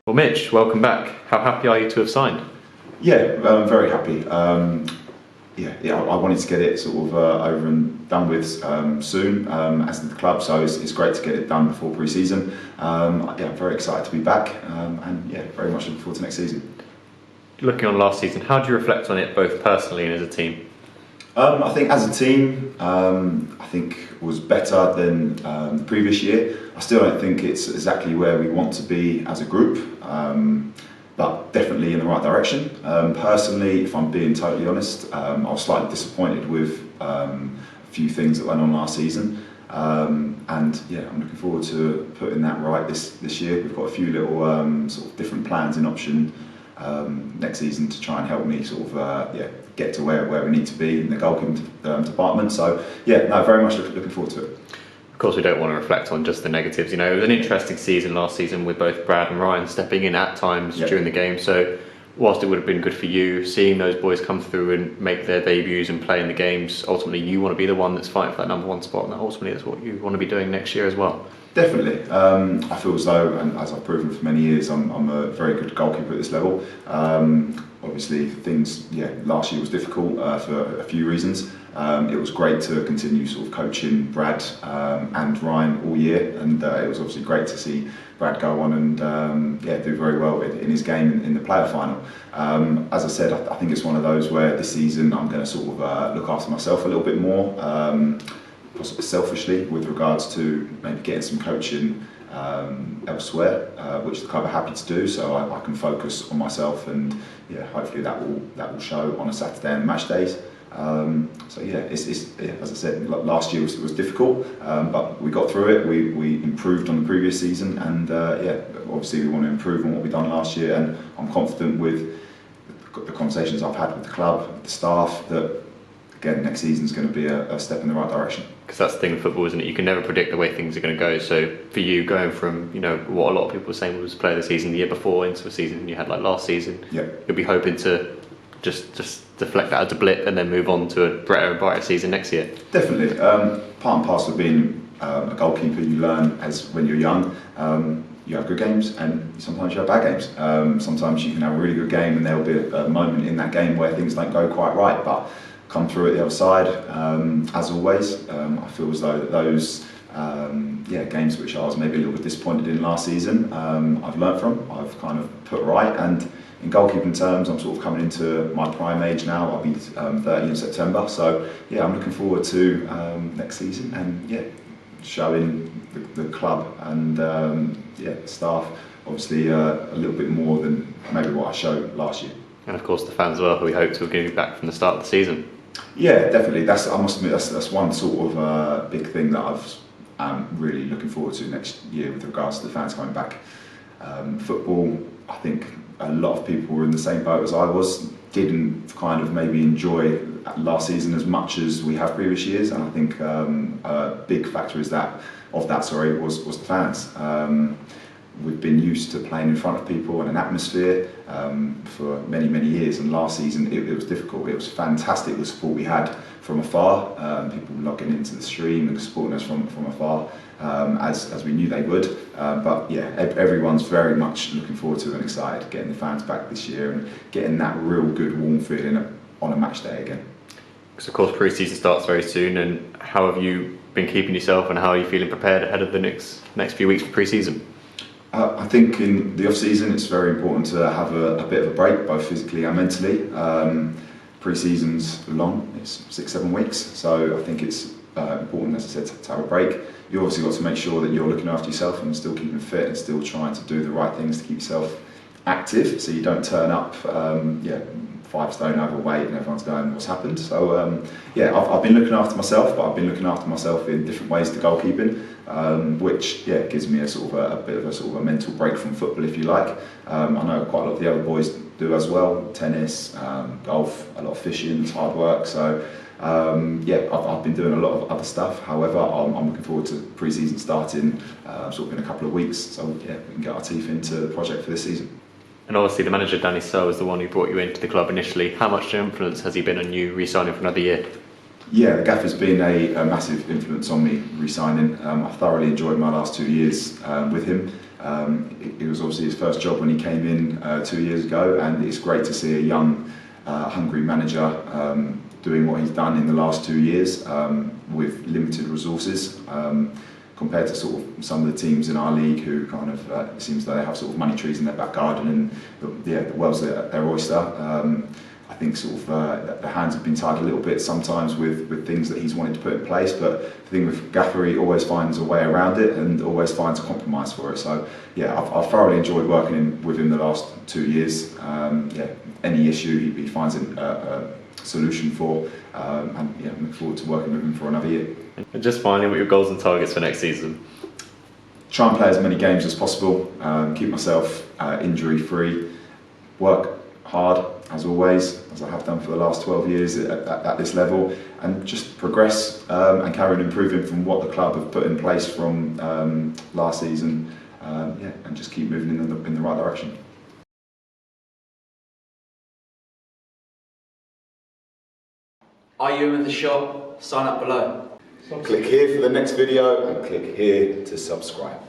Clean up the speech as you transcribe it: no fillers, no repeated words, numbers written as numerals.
Well, Mitch, welcome back. How happy are you to have signed? Yeah, I'm very happy. I wanted to get it sort of over and done with soon, as did the club. So it's great to get it done before pre-season. I'm very excited to be back, and very much looking forward to next season. Looking on last season, how do you reflect on it both personally and as a team? I think as a team, I think was better than the previous year. I still don't think it's exactly where we want to be as a group, but definitely in the right direction. Personally, if I'm being totally honest, I was slightly disappointed with a few things that went on last season. I'm looking forward to putting that right this year. We've got a few little sort of different plans in option next season to try and help me sort of get to where we need to be in the goalkeeping department. So very much looking forward to it. Of course, we don't want to reflect on just the negatives. You know, it was an interesting season last season with both Brad and Ryan stepping in at times during the game. So whilst it would have been good for you, seeing those boys come through and make their debuts and play in the games, ultimately you want to be the one that's fighting for that number one spot, and ultimately that's what you want to be doing next year as well. Definitely. I feel as though, and as I've proven for many years, I'm a very good goalkeeper at this level. Obviously, last year was difficult for a few reasons. It was great to continue sort of coaching Brad and Ryan all year, and it was obviously great to see Brad go on and do very well in his game in the player final. As I said, I think it's one of those where this season I'm going to sort of look after myself a little bit more. Possibly selfishly with regards to maybe getting some coaching elsewhere, which the club are happy to do, so I can focus on myself, and hopefully that will show on a Saturday and match days. As I said, last year was difficult, but we got through it. We improved on the previous season, and obviously we want to improve on what we've done last year, and I'm confident with the conversations I've had with the club, the staff, that again next season is going to be a step in the right direction. Because that's the thing with football, isn't it? You can never predict the way things are going to go. So for you, going from what a lot of people were saying was player of the season the year before into a season you had like last season, you'll be hoping to just deflect that as a blip and then move on to a better and brighter season next year. Definitely. Part and parcel of being a goalkeeper, you learn as when you're young. You have good games and sometimes you have bad games. Sometimes you can have a really good game and there'll be a moment in that game where things don't go quite right, but come through at the other side. As always, I feel as though those games which I was maybe a little bit disappointed in last season, I've learnt from, I've kind of put right, and in goalkeeping terms, I'm sort of coming into my prime age now. I'll be 30 in September, so I'm looking forward to next season and showing the club and the staff obviously a little bit more than maybe what I showed last year. And of course the fans as well, who we hope to be back from the start of the season. Yeah, definitely. I must admit, that's one sort of big thing that I'm really looking forward to next year with regards to the fans coming back. Football, I think a lot of people were in the same boat as I was, didn't kind of maybe enjoy last season as much as we have previous years, and I think a big factor was the fans. We've been used to playing in front of people and an atmosphere for many years, and last season it was difficult. It was fantastic, the support we had from afar, people logging into the stream and supporting us from afar, as we knew they would. Everyone's very much looking forward to and excited getting the fans back this year and getting that real good warm feeling on a match day again. Because of course pre-season starts very soon, and how have you been keeping yourself and how are you feeling prepared ahead of the next few weeks for pre-season? I think in the off-season it's very important to have a bit of a break, both physically and mentally. Pre-season's long, it's 6-7 weeks, so I think it's important, as I said, to have a break. You obviously got to make sure that you're looking after yourself and still keeping fit and still trying to do the right things to keep yourself active, so you don't turn up 5 stone overweight and everyone's going, what's happened? So I've been looking after myself, but I've been looking after myself in different ways to goalkeeping, which gives me a bit of a mental break from football, if you like. I know quite a lot of the other boys do as well: tennis, golf, a lot of fishing, it's hard work. So I've been doing a lot of other stuff. However, I'm looking forward to pre-season starting sort of in a couple of weeks, so we can get our teeth into the project for this season. And obviously the manager, Danny Searle, was the one who brought you into the club initially. How much influence has he been on you re-signing for another year? Yeah, the gaffer's been a massive influence on me re-signing. I thoroughly enjoyed my last 2 years with him. It was obviously his first job when he came in 2 years ago, and it's great to see a young, hungry manager doing what he's done in the last 2 years with limited resources. Compared to sort of some of the teams in our league who kind of it seems that they have sort of money trees in their back garden and the world's their oyster. I think sort of the hands have been tied a little bit sometimes with things that he's wanted to put in place, but the thing with Gaffer, he always finds a way around it and always finds a compromise for it. So yeah, I've thoroughly enjoyed working with him the last 2 years. Any issue he finds a solution for, and yeah, I look forward to working with him for another year. And just finally, what are your goals and targets for next season? Try and play as many games as possible, keep myself injury free, work hard as always, as I have done for the last 12 years at this level, and just progress and carry on improving from what the club have put in place from last season, and just keep moving in the right direction. Are you in the shop? Sign up below. Click here for the next video and click here to subscribe.